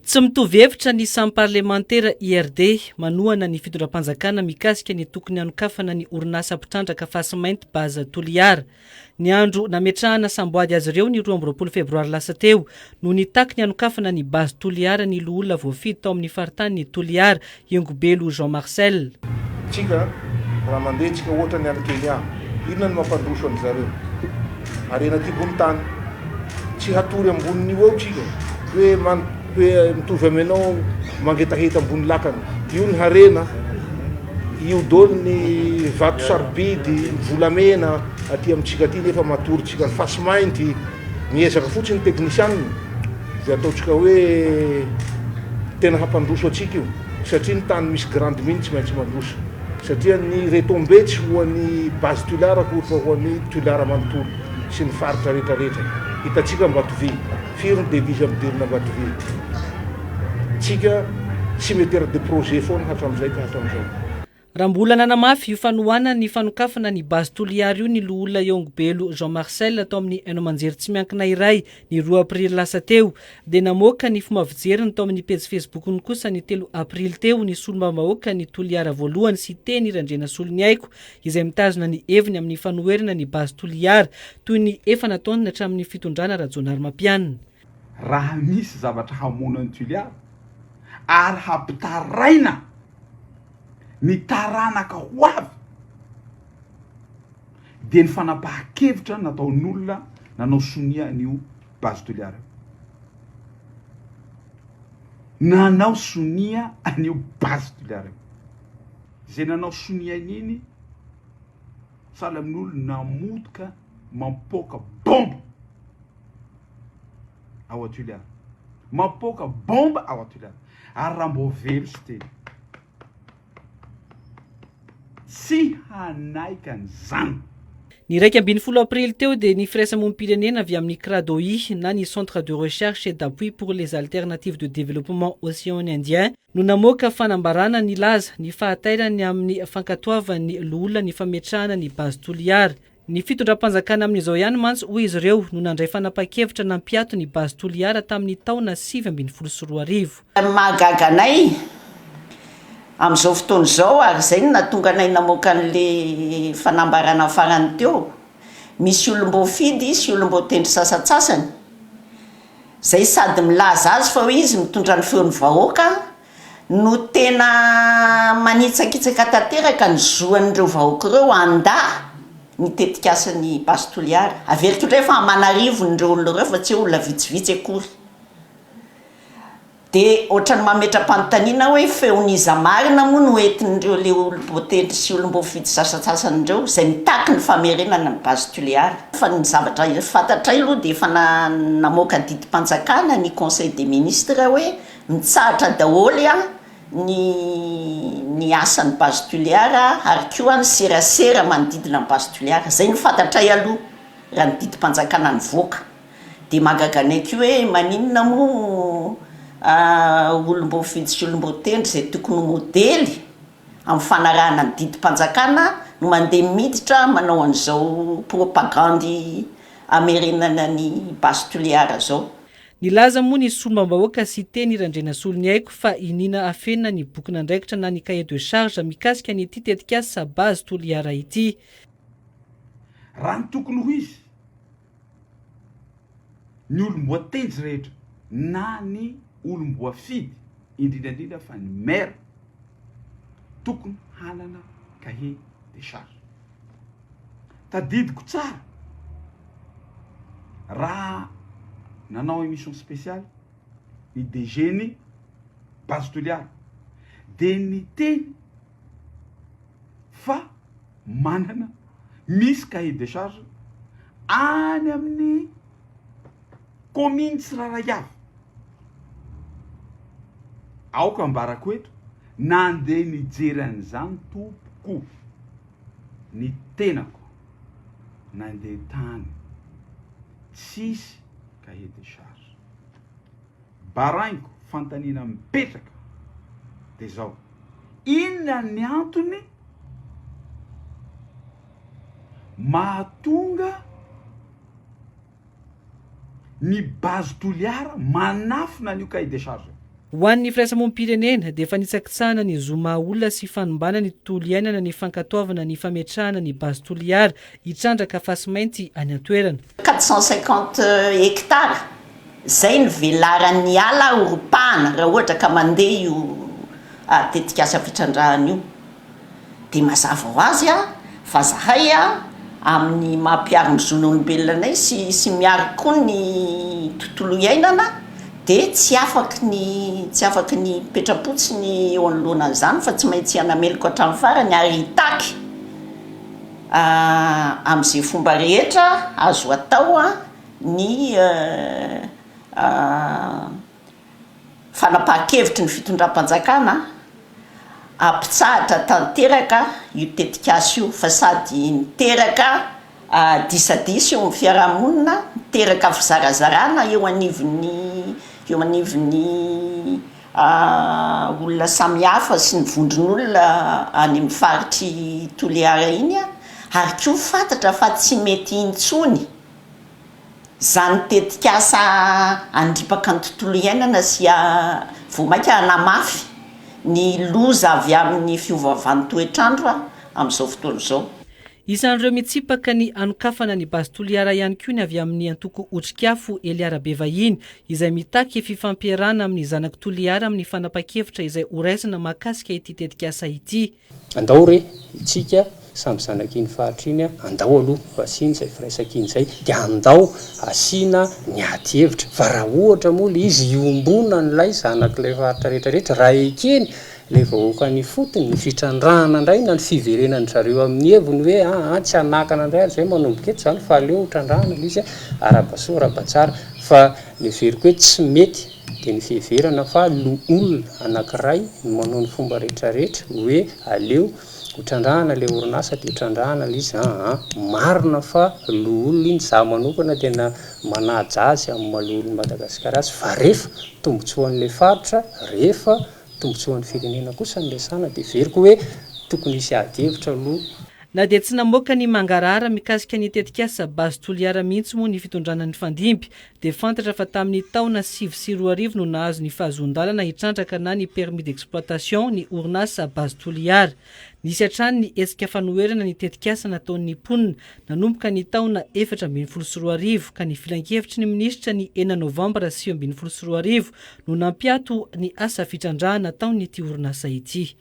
Tsy mitovy hevitra ny samy parlemantera IRD manohana ny fitondram-panjakana mikasika ny tokony hanokafana ny orinasa mpitrandraka Fasy-mainty Baza Toliara. Ny andro nametrahana samboady azy ireo ny 12 febroary lasa teo no nitaky ny hanokafana ny Baza Toliara ny loholona voafidy tao amin'ny faritany ny Toliara Iongobelo Jean Marcel. Tsika raha mandeha tsika ohatra ny any Kenya, inona ny mampandroso an'zareo? Arena ty bony tany. Tsy hatory amboniny eo tsika. Hoe mitovy aminao mangetaheta ambony lakana. Io ny harena, io dolo ny vato sarobidy, ny volamena aty amintsika aty nefa matory tsika ny Fasy-mainty. Miezaka fotsiny teknisianiny zay ataotsika hoe tena hampandroso atsika io. Satria ny tany misy grande mine tsy maintsy mandroso. Satria ny retombé tsy hoan'ny Baza Toliara akory fa hoan'ny Toliara manontolo sy ny faritra rehetrarehetra. Hitatsika Ambatovy, firy ny devise ampidirina Ambatovy. Tsika cimetière de projet foana hatram'izay ka hatram'izao. Raha mbola nanamafy io fanohana ny fanokafana ny Baza Toliara io ny loholona Iongobelo Jean Marcel atao amin'ny haino-manjery tsy miankina iray ny 2 aprily lasa teo dia namoaka ny fomba fijeriny tao amin'ny pejy Facebook-ny kosa ny 3 aprily teo ny solombavam-bahoaka ny Toliara voalohany sy teny Randrena Soloniaiko izay mitazona ny heviny amin'ny fanoherana ny Baza Toliara toy ny efa nataony hatramin'ny fitondrana Rajonary Mampianina. Raha misy zavatra hamonan'ny Toliara ary hampitaraina ny taranaka ho avy dia ny fanapahan-kevitra nataon'olona nanao sonia an'io Baza Toliara. Nanao sonia an'io Baza Toliara. Zay nanao sonia an'iny sahala amin'olo namotika mampoaka bomba ao a-Toliara. Mampoaka bomba ao a-Toliara. Ary raha mbô velo sy teny. Sy hanaika an'izany. Ny 12 aprily teo dia ny firaisamonim-pirenena avy amin'ny CRADOI na ny Centre de recherche et d'appui pour les alternatives de développement Océan Indien no namoaka fanambarana ny laza ny fahatairany amin'ny fankatoavan'ny loholona ny fametrahana ny Baza Toliara. Ny fitondram-panjakana amin'izao ihany mantsy hoy izy ireo no nandray fanapa-kevitra nampiato ny Baza Toliara tamin'ny taona 2024. Mahagaganay amin'izao fotoana izao ary zay no nahatonga anay namoaka an'le fanambarana farany teo. Misy olom-boafidy sy olom-boatendry sasatsasany. Zay sady milaza azy fa hoe izy mitondra ny feon'ny vahoaka no tena manitsakitsaka tanteraka ny zoan'ireo vahoaka ireo anda ny tetikasany Baza Toliara. Averiko indray fa manarivo n'ireo olona ireo fa tsy olona vitsivitsy akory. Dia ohatrany mametra-panontaniana hoe feon'iza marina moa no entin'ireo le olom-boatendry sy olom-boafidy sasatsasanyireo zay mitaky ny famerenana ny Baza Toliara. Fa ny zavatra fantatra aloha dia efa namoaka didim-panjakana ny Conseil des ministres hoe mitsahatra daholo ny asan'ny Baza Toliara ary koa ny serasera manodidina ny Baza Toliara. Zay ny fantatray aloha raha ny didim-panjakana nivoaka. Dia mahagaganay koa hoe maninona moa olom-boafidy sy olom-boatendry zay tokony modely amin'ny fanarahana ny didim-panjakana no mandeha miditra manao an'izao propagandy amerenana ny Baza Toliara zao. Nilaza moa ny solombavam-bahoaka sy teny Randrena Soloniaiko fa inina afenina ny boky nandraikitra na ny cahier de charge mikasika ny ity tetikasa Baza Toliara ity. Raha ny tokony ho izy ny olom-boatendry rehetra na ny olom-boafidy indrindrandrindra fa ny maire tokony hanana cahier de charge. Tadidiko tsara raha nanao émission spéciale ny DG-ny Baza Toliara dia niteny fa manana misy cahier de charge any amin'ny commune tsirairay avy. Aoka ambarako eto nandeha nijery an'izany tompoko ny tenako nandeha tany tsisy cahier de charge. Barainiko fantaniana mipetraka dia zao inona ny antony mahatonga ny Baza Toliara manafina an'io cahier de charge. Ho an'ny firaisamonim-pirenena dia efa nitsakitsahana ny zoma olona sy fanombana ny tontolo iainana ny fankatoavana ny fametrahana ny basy toliara hitrandraka fasimainty any an-toerana. 450 hectara zay ny velaran'ny ala oropahana raha ohatra ka mandeha io tetikasa fitrandrahana io. Dia mazava ho azy fa zahay amin'ny mampiaro ny zon'olombelonanay sy miaro koa ny tontolo iainana dia tsy afaky ny petrapotsiny eo anoloanan'izany fa tsy maintsy anameloko hatramin'ny farany ary hitaky amin'izay fomba rehetra azo atao ny fanapahan-kevitry ny fitondram-panjakana ampitsahatra tanteraka io tetikasa io fa sady miteraka disadisy eo amin'ny fiarahamonina, miteraka fizarazarana eo anivon'ny olona samihafa sy ny vondron'olona any amin'ny faritry toliara iny ary koa fantatra fa tsy mety intsony zany tetikasa andripaka ny tontolo iainana sy voamaika hanamafy ny loza avy amin'ny fiovavan'ny toetrandro amin'izao fotoana izao. Isan'ireo mitsipaka ny anokafana ny basy toliara ihany koa ny avy amin'ny antoko otrikafo Eliarabe vahiny izay mitaky fifampiarana amin'ny zanaka toliara amin'ny fanapa-kevitra izay horaisina mahakasika ity tetikasa ity. Andao re itsika samy zanak'iny faritra iny andao aloha vasiny izay firaisak'iny izay dia andao asiana ny ady hevitra fa raha ohatra moa izy iombona n'ilay zanak'ilay faritra rehetrarehetra raha ekeny le vahoaka ny fotony ny fitrandrahana indray na ny fiverenany zareo amin'ny heviny hoe tsy hanakana indray zay manomboka eto zany fa aleo trandrahana izy arabasoa arabatsara fa le veriko hoe tsy mety dia ny fiheverana fa olona anankiray no manao ny fomba rehetrarehetra hoe aleo hotrandrahana le orinasa dia hotrandrahana le izy marina fa olona iny za manokana tena manaja azy amin'ny mahalolon'i Madagasikara azy fa rehefa tombotsoan'le faritra rehefa tombotsoan'ny firenena kosa ny lesana dia veriko hoe tokony hisy ady hevitra aloha. Na dia tsy namoaka ny mangarahara mikasika ny tetikasa basy toliara mihitsy moa ny fitondrana ny fandimby dia fantatra fa tamin'ny taona 2024 no nahazo ny fahazon-dalana hitrandraka na ny permis d'exploitation ny orinasa basy toliara. Nisy hatrany ny hetsika fanoherana ny tetikasa nataon'ny mponina nanomboka ny taona 2024 ka ny filan-kevitry ny minisitra ny 9 novambra 2024 no nampiato ny asa fitrandrahana taon'ity orinasa ity.